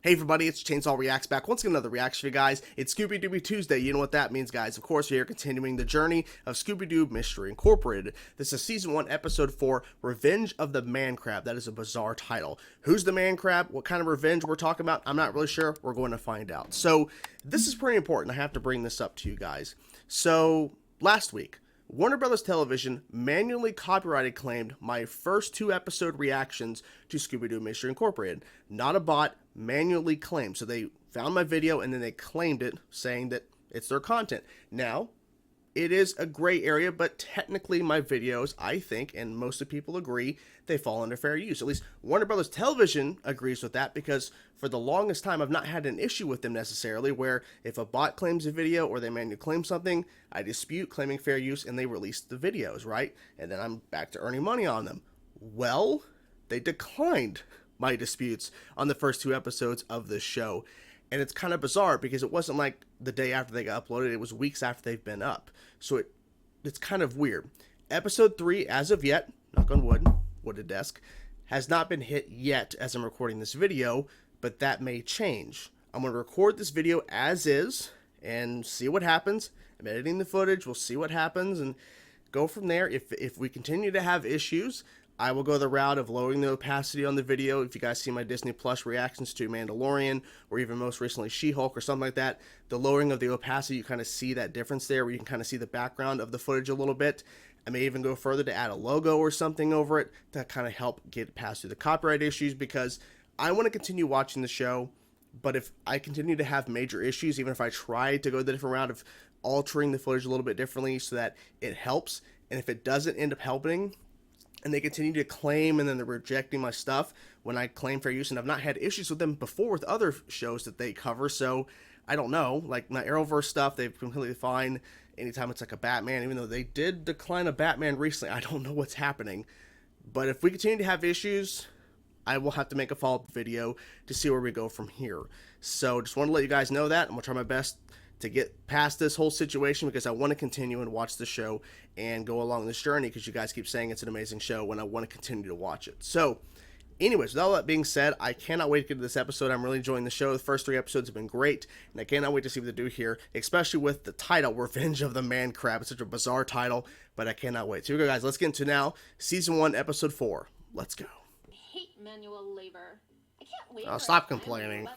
Hey everybody, it's Chainsaw Reacts back once again, another reaction for you guys. It's Scooby-Doo Tuesday. You know what that means, guys. Of course, we are continuing the journey of Scooby-Doo Mystery Incorporated. This is Season 1, Episode 4, Revenge of the Man Crab. That is a bizarre title. Who's the Man Crab? What kind of revenge we're talking about? I'm not really sure. We're going to find out. So, this is pretty important. I have to bring this up to you guys. So, last week, Warner Brothers Television manually copyrighted claimed my first 2 episode reactions to Scooby-Doo Mystery Incorporated. Not a bot, manually claimed. So they found my video and then they claimed it, saying that it's their content. Now, it is a gray area, but technically my videos, I think, and most of the people agree, they fall under fair use. At least Warner Brothers Television agrees with that, because for the longest time I've not had an issue with them necessarily, where if a bot claims a video or they manually claim something, I dispute claiming fair use and they release the videos, right? And then I'm back to earning money on them. Well, they declined my disputes on the first 2 episodes of this show. And it's kind of bizarre because it wasn't like the day after they got uploaded, it was weeks after they've been up. So it's kind of weird. Episode 3, as of yet, knock on wood, wooded desk, has not been hit yet as I'm recording this video, but that may change. I'm going to record this video as is and see what happens. I'm editing the footage, we'll see what happens and go from there. If we continue to have issues, I will go the route of lowering the opacity on the video. If you guys see my Disney Plus reactions to Mandalorian, or even most recently She-Hulk or something like that, the lowering of the opacity, you kind of see that difference there, where you can kind of see the background of the footage a little bit. I may even go further to add a logo or something over it to kind of help get past through the copyright issues, because I want to continue watching the show, but if I continue to have major issues, even if I try to go the different route of altering the footage a little bit differently so that it helps, and if it doesn't end up helping, and they continue to claim and then they're rejecting my stuff when I claim fair use, and I've not had issues with them before with other shows that they cover, so I don't know. Like my Arrowverse stuff, they've completely fine anytime it's like a Batman, even though they did decline a Batman recently. I don't know what's happening, but if we continue to have issues, I will have to make a follow-up video to see where we go from here. So just want to let you guys know that. I'm going to try my best to get past this whole situation, because I want to continue and watch the show and go along this journey, because you guys keep saying it's an amazing show and I want to continue to watch it. So anyways, with all that being said, I cannot wait to get to this episode. I'm really enjoying the show. The first 3 episodes have been great, and I cannot wait to see what they do here, especially with the title, Revenge of the Man Crab. It's such a bizarre title, but I cannot wait. So here we go, guys. Let's get into now Season 1, Episode 4. Let's go. I hate manual labor. I can't wait. Oh, stop complaining.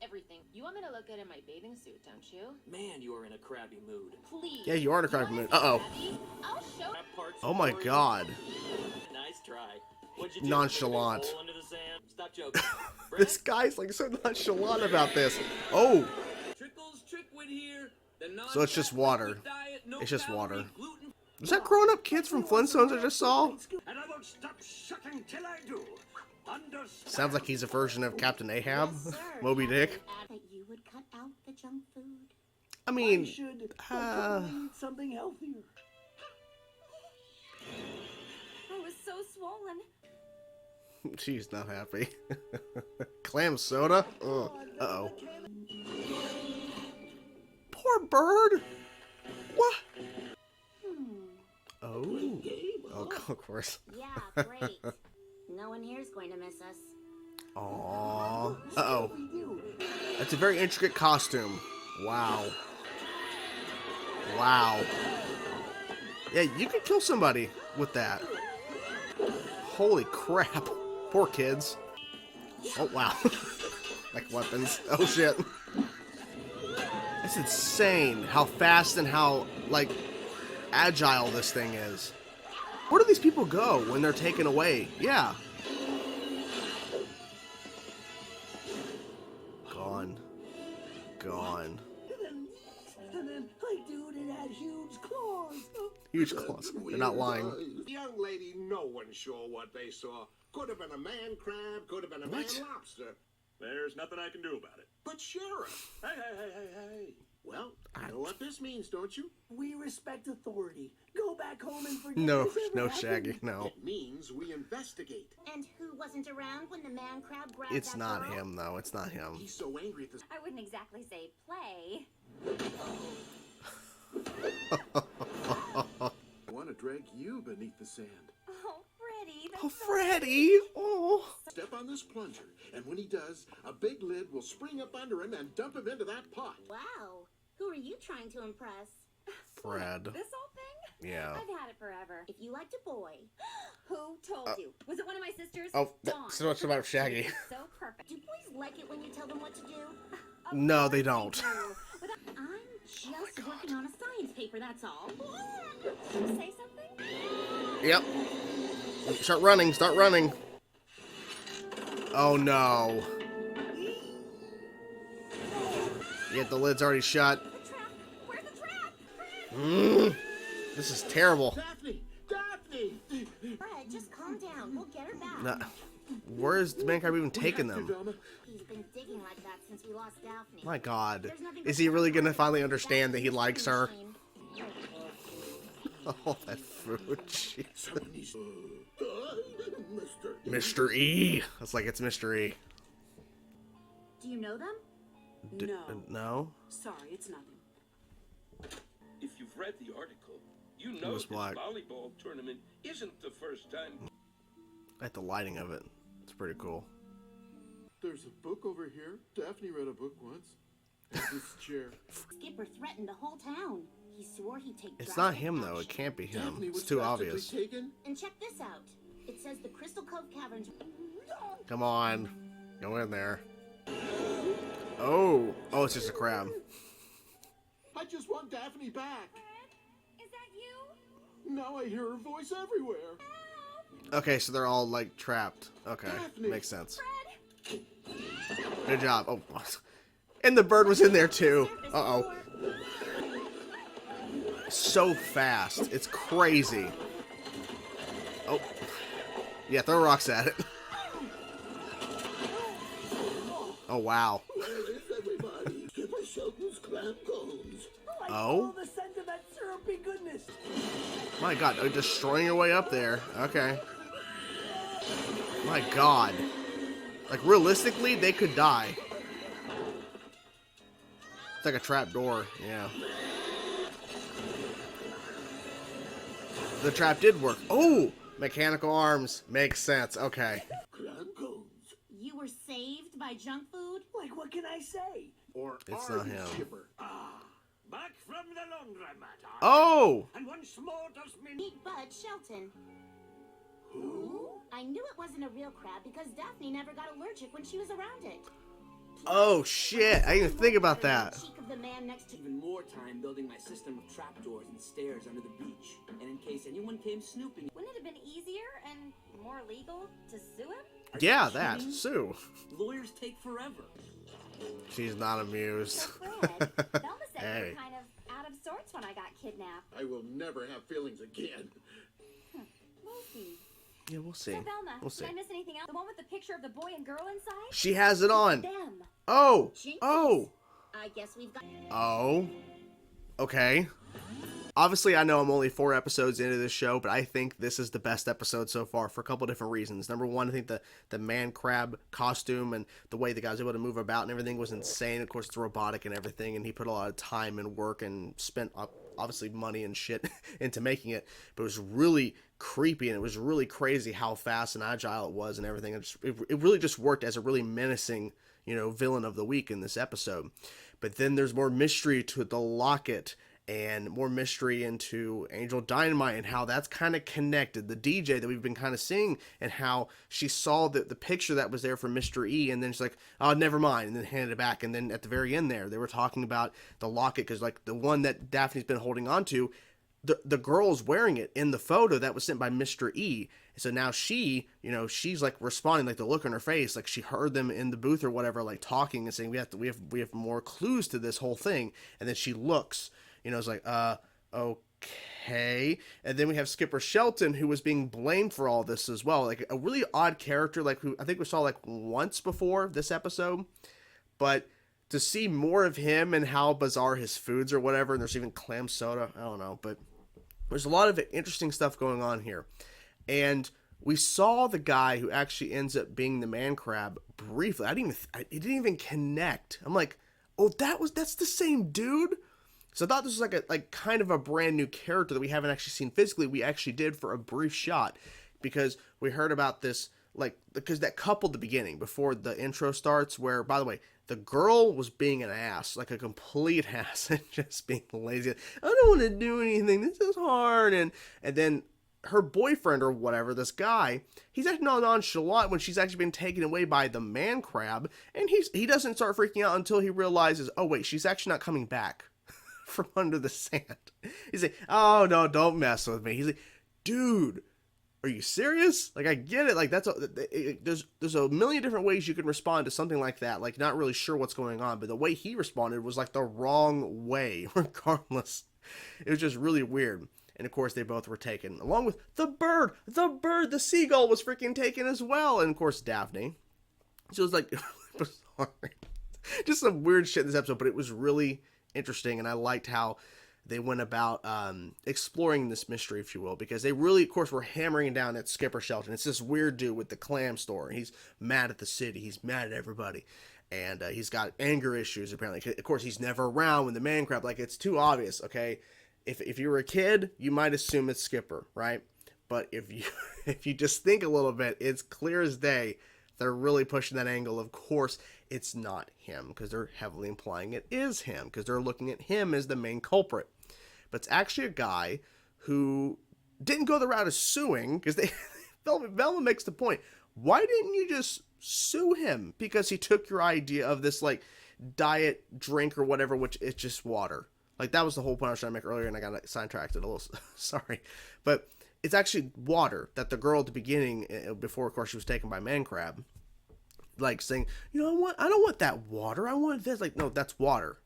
Everything. You want me to look good in my bathing suit, don't you? Man, you are in a crabby mood. Please. Yeah, you are in a crabby mood. Uh-oh. I'll show. Oh my god. Nice try. What'd you do? Nonchalant. Hole under the sand? Stop joking. This guy's like so nonchalant about this. Oh. Trickles Trickwood here. So it's just water. It's just water. Was that grown-up kids from Flintstones I just saw? And I won't stop sucking till I do. Sounds like he's a version of Captain Ahab, Moby Dick. That you would cut out the junk food. I mean, should eat something healthier. I was so swollen. she's not happy. Clam soda? Ugh. Uh-oh. Poor bird. What? Oh. Oh, of course. Yeah, great. No one here is going to miss us. Aww. Uh-oh. That's a very intricate costume. Wow. Wow. Yeah, you could kill somebody with that. Holy crap. Poor kids. Oh, wow. Like weapons. Oh, shit. It's insane how fast and how, like, agile this thing is. Where do these people go when they're taken away? Yeah. Gone. Gone. And then I do it, it had huge claws. Huge claws. They're not lying. Young lady, no one's sure what they saw. Could have been a man crab, could have been a man lobster. There's nothing I can do about it. But Sheriff. Hey. Well, you know what this means, don't you? We respect authority. Go back home and forget No, this ever no, happened. Shaggy, no. It means we investigate. And who wasn't around when the man crab grabbed It's that not girl? him, though. It's not him. He's so angry at this. I wouldn't exactly say play. I want to drag you beneath the sand. Oh, Freddie, Oh, Freddy! Oh, Step on this plunger, and when he does, a big lid will spring up under him and dump him into that pot. Wow. Who are you trying to impress? Fred. This old thing? Yeah. I've had it forever. If you liked a boy, Who told you? Was it one of my sisters? Oh, Dawn. that's so much about Shaggy. So perfect. do boys like it when you tell them what to do? Of No, they course don't. do. Without- I'm just working on a science paper, that's all. Did you say something? Yep. Start running, start running. Oh no. Yet the lid's already shut. The trap. Where's the trap? This is terrible. Daphne! Daphne! Fred, just calm down. We'll get her back. No. Where is the man crab even taking them? Velma. He's been digging like that since we lost Daphne. My God. There's nothing Is but he really time. gonna finally understand that he Daphne's likes her? machine. Oh, that food. Jeez. Someone needs... Mr. Mr. E. It's like it's Mr. E. Do you know them? No? Sorry, it's nothing. If you've read the article, you It know was this black. volleyball tournament isn't the first time. I like the lighting of it. It's pretty cool. There's a book over here. Daphne read a book once. And this chair. Skipper threatened the whole town. He swore he'd take It's not drastic him, though. It action. can't be him. Daphne It's was too practically obvious. taken? And check this out. It says the Crystal Cove Caverns. Come on. Go in there. Oh. Oh, it's just a crab. I just want Daphne back. Is that you? Now I hear her voice everywhere. Okay, so they're all, like, trapped. Okay. Daphne. Makes sense. Good job. Oh. And the bird was in there, too. Uh-oh. So fast. It's crazy. Oh. Yeah, throw rocks at it. Oh, wow. Where is everybody? Skipper Shelton's clam cones. I Oh? love the scent of that syrupy goodness. My God, they're destroying your way up there. Okay. My God. Like, realistically, they could die. It's like a trap door. Yeah. The trap did work. Oh! Mechanical arms. Makes sense. Okay. Clam cones. You were saved by junk food? Like, what can I say? Or It's are not you, him. Skipper? Back from the laundromat. Oh! And once more does me... Meet Bud Shelton. Who? I knew it wasn't a real crab because Daphne never got allergic when she was around it. Oh, shit. I didn't even think about that. Cheek of the man next to Even more time building my system of trapdoors and stairs under the beach. And in case anyone came snooping, Wouldn't it have been easier and more legal to sue him? Yeah, that. Sue. lawyers take forever. She's not amused. So Fred, Velma said you Hey. were kind of out of sorts when I got kidnapped. I will never have feelings again. We'll see. Yeah, we'll see. So Velma, We'll see. did I miss anything else? The one with the picture of the boy and girl inside? She has it on. Them. Oh. Jinkies. Oh. I guess we've got... Oh. Okay. Obviously, I know I'm only 4 episodes into this show, but I think this is the best episode so far for a couple different reasons. Number one, I think the man crab costume and the way the guy was able to move about and everything was insane. Of course, it's robotic and everything, and he put a lot of time and work and spent obviously money and shit into making it. But it was really creepy, and it was really crazy how fast and agile it was and everything. It really just worked as a really menacing, villain of the week in this episode. But then there's more mystery to the locket and more mystery into Angel Dynamite and how that's kind of connected. The DJ that we've been kind of seeing and how she saw the picture that was there for Mr. E and then she's like, oh, never mind, and then handed it back. And then at the very end there, they were talking about the locket because like the one that Daphne's been holding on to, the girl's wearing it in the photo that was sent by Mr. E. So now she, she's like responding, like the look on her face, like she heard them in the booth or whatever, like talking and saying, we have more clues to this whole thing. And then she looks, it's like, okay. And then we have Skipper Shelton, who was being blamed for all this as well. Like a really odd character, like who I think we saw like once before this episode, but to see more of him and how bizarre his foods or whatever, and there's even clam soda, I don't know, but there's a lot of interesting stuff going on here. And we saw the guy who actually ends up being the man crab briefly. It didn't even connect. I'm like, oh, that's the same dude. So I thought this was like kind of a brand new character that we haven't actually seen physically. We actually did for a brief shot. because we heard about this, like, because that couple at the beginning, before the intro starts, where, by the way, the girl was being an ass, like a complete ass, and just being lazy. I don't want to do anything. This is hard. And then her boyfriend or whatever, this guy, he's acting all nonchalant when she's actually been taken away by the man crab. And he doesn't start freaking out until he realizes, oh, wait, she's actually not coming back from under the sand. He's like, oh, no, don't mess with me. He's like, dude, are you serious? Like, I get it. Like, there's a million different ways you can respond to something like that. Like, not really sure what's going on, but the way he responded was like the wrong way, regardless. It was just really weird. And of course, they both were taken, along with the bird, the seagull was freaking taken as well. And of course, Daphne. So it was like, bizarre. Just some weird shit in this episode, but it was really interesting. And I liked how they went about exploring this mystery, if you will, because they really, of course, were hammering down at Skipper Shelton. It's this weird dude with the clam store. He's mad at the city. He's mad at everybody. And he's got anger issues, apparently. Of course, he's never around when the man crab, like, it's too obvious, okay? If you were a kid, you might assume it's Skipper, right? But if you just think a little bit, it's clear as day. They're really pushing that angle. Of course, it's not him, because they're heavily implying it is him, because they're looking at him as the main culprit. But it's actually a guy who didn't go the route of suing, because Velma makes the point. Why didn't you just sue him? Because he took your idea of this, like, diet drink or whatever, which it's just water. Like, that was the whole point I was trying to make earlier, and I got sidetracked a little. Sorry. But it's actually water that the girl at the beginning, before, of course, she was taken by Man Crab, like, saying, you know, I don't want that water. I want this. Like, no, that's water.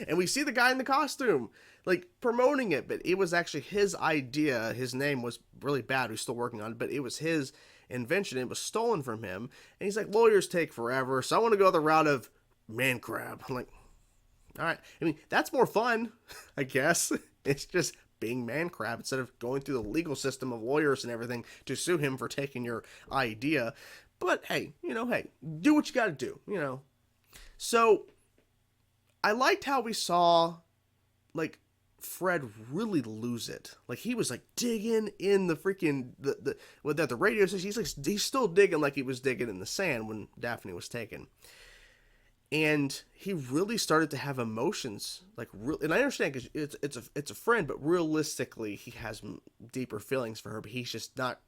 And we see the guy in the costume, like, promoting it. But it was actually his idea. His name was really bad. He's still working on it. But it was his invention. It was stolen from him. And he's like, lawyers take forever, so I want to go the route of Man Crab. I'm like, all right. I mean, that's more fun, I guess. It's just being Man Crab instead of going through the legal system of lawyers and everything to sue him for taking your idea. But hey, do what you got to do, So I liked how we saw, like, Fred really lose it. Like, he was like digging in the freaking the radio station. He's still digging like he was digging in the sand when Daphne was taken. And he really started to have emotions, like, and I understand because it's a friend, but realistically, he has deeper feelings for her. But he's just not.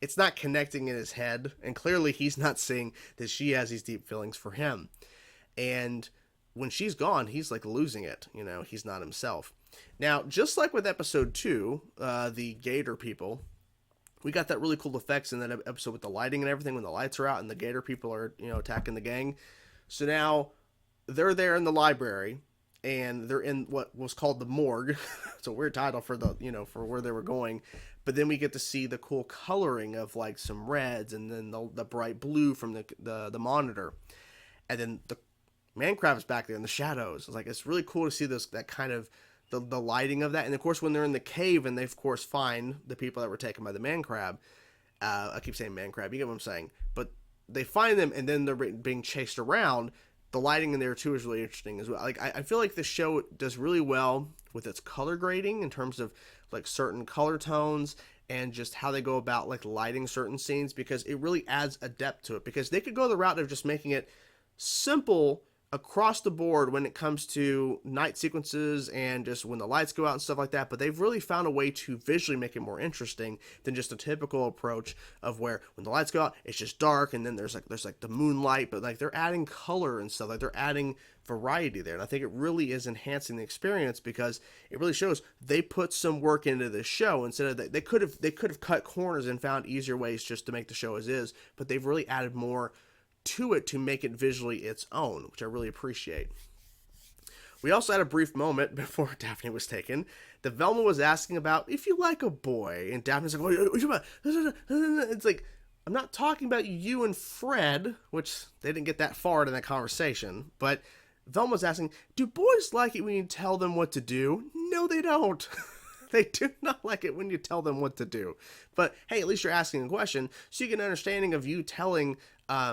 It's not connecting in his head, and clearly, he's not seeing that she has these deep feelings for him. And when she's gone, he's like losing it. He's not himself. Now, just like with episode 2, the Gator people, we got that really cool effects in that episode with the lighting and everything when the lights are out and the Gator people are attacking the gang. So now they're there in the library, and they're in what was called the morgue. It's a weird title for for where they were going. But then we get to see the cool coloring of, like, some reds and then the bright blue from the monitor. And then the Man Crab is back there in the shadows. It's really cool to see that kind of the lighting of that. And of course, when they're in the cave and they of course find the people that were taken by the Man Crab, I keep saying Man Crab, you get what I'm saying, but they find them, and then they're being chased around. The lighting in there, too, is really interesting as well. Like, I feel like the show does really well with its color grading in terms of, like, certain color tones and just how they go about, like, lighting certain scenes, because it really adds a depth to it. Because they could go the route of just making it simple across the board when it comes to night sequences and just when the lights go out and stuff like that, but they've really found a way to visually make it more interesting than just a typical approach of where when the lights go out it's just dark and then there's like the moonlight, but like they're adding color and stuff, like they're adding variety there. And I think it really is enhancing the experience because it really shows they put some work into this show. Instead of they could have cut corners and found easier ways just to make the show as is, but they've really added more to it to make it visually its own, which I really appreciate. We also had a brief moment before Daphne was taken that Velma was asking about if you like a boy, and Daphne's like, what are you talking about? It's like, I'm not talking about you and Fred, which they didn't get that far in that conversation, but Velma's asking, do boys like it when you tell them what to do? No, they don't. They do not like it when you tell them what to do. But hey, at least you're asking a question, so you get an understanding of you telling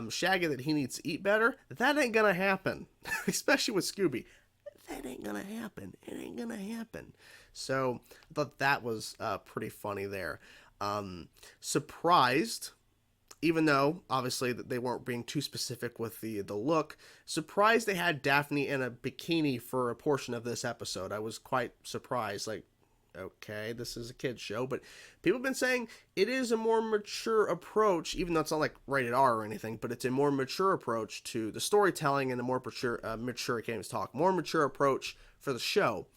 Shaggy that he needs to eat better. That ain't gonna happen. Especially with Scooby. That ain't gonna happen. It ain't gonna happen. So I thought that was pretty funny there. Surprised, even though obviously they weren't being too specific with the look, surprised they had Daphne in a bikini for a portion of this episode. I was quite surprised. Like, okay, this is a kid's show, but people have been saying it is a more mature approach, even though it's not like rated R or anything, but it's a more mature approach to the storytelling and a more mature, I can't even talk, more mature approach for the show.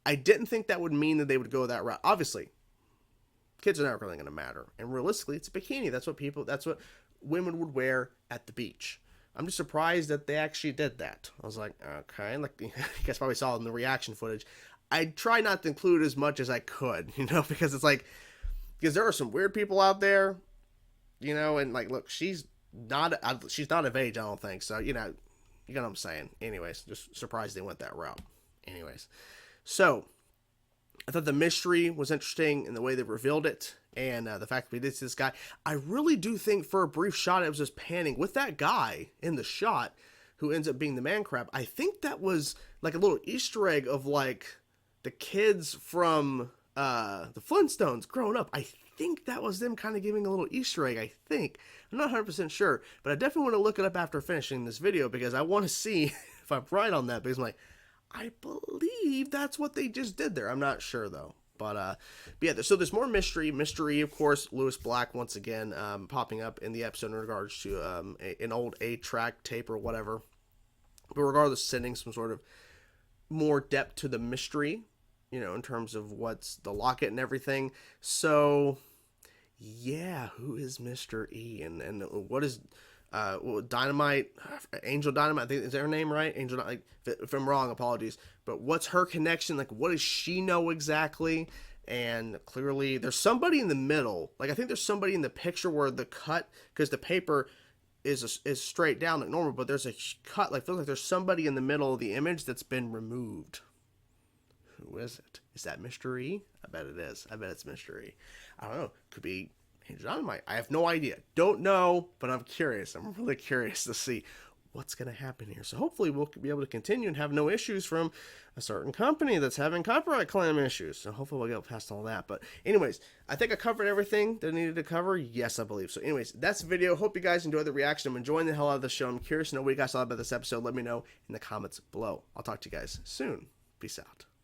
I didn't think that would mean that they would go that route. Obviously, kids are never really going to matter. And realistically, it's a bikini. That's what women would wear at the beach. I'm just surprised that they actually did that. I was like, okay. Like, you guys probably saw in the reaction footage. I try not to include as much as I could, because it's like, because there are some weird people out there, and like, look, she's not of age, I don't think. So, you know what I'm saying. Anyways, just surprised they went that route. Anyways, so I thought the mystery was interesting in the way they revealed it, and the fact that we did see this guy. I really do think for a brief shot it was just panning with that guy in the shot who ends up being the man crab. I think that was like a little Easter egg of like the kids from the Flintstones growing up. I think that was them kind of giving a little Easter egg, I think. I'm not 100% sure, but I definitely want to look it up after finishing this video because I want to see if I'm right on that, because I'm like, I believe that's what they just did there. I'm not sure though. But yeah, so there's more mystery. Mystery, of course, Lewis Black once again popping up in the episode in regards to an old 8-track tape or whatever. But regardless, sending some sort of more depth to the mystery, in terms of what's the locket and everything. So yeah, who is Mr. E? And what is Dynamite, Angel Dynamite, I think, is her name right? Angel, like, if I'm wrong, apologies. But what's her connection? Like, what does she know exactly? And clearly, there's somebody in the middle. Like, I think there's somebody in the picture where the cut, because the paper is straight down like normal, but there's a cut. Like, feels like there's somebody in the middle of the image that's been removed. Who is it? Is that Mr. E? I bet it is. I bet it's Mr. E. I don't know. Could be Dynamite. I have no idea. Don't know, but I'm curious. I'm really curious to see what's going to happen here. So hopefully we'll be able to continue and have no issues from a certain company that's having copyright claim issues. So hopefully we'll get past all that. But anyways, I think I covered everything that I needed to cover. Yes, I believe. So anyways, that's the video. Hope you guys enjoyed the reaction. I'm enjoying the hell out of the show. I'm curious to know what you guys thought about this episode. Let me know in the comments below. I'll talk to you guys soon. Peace out.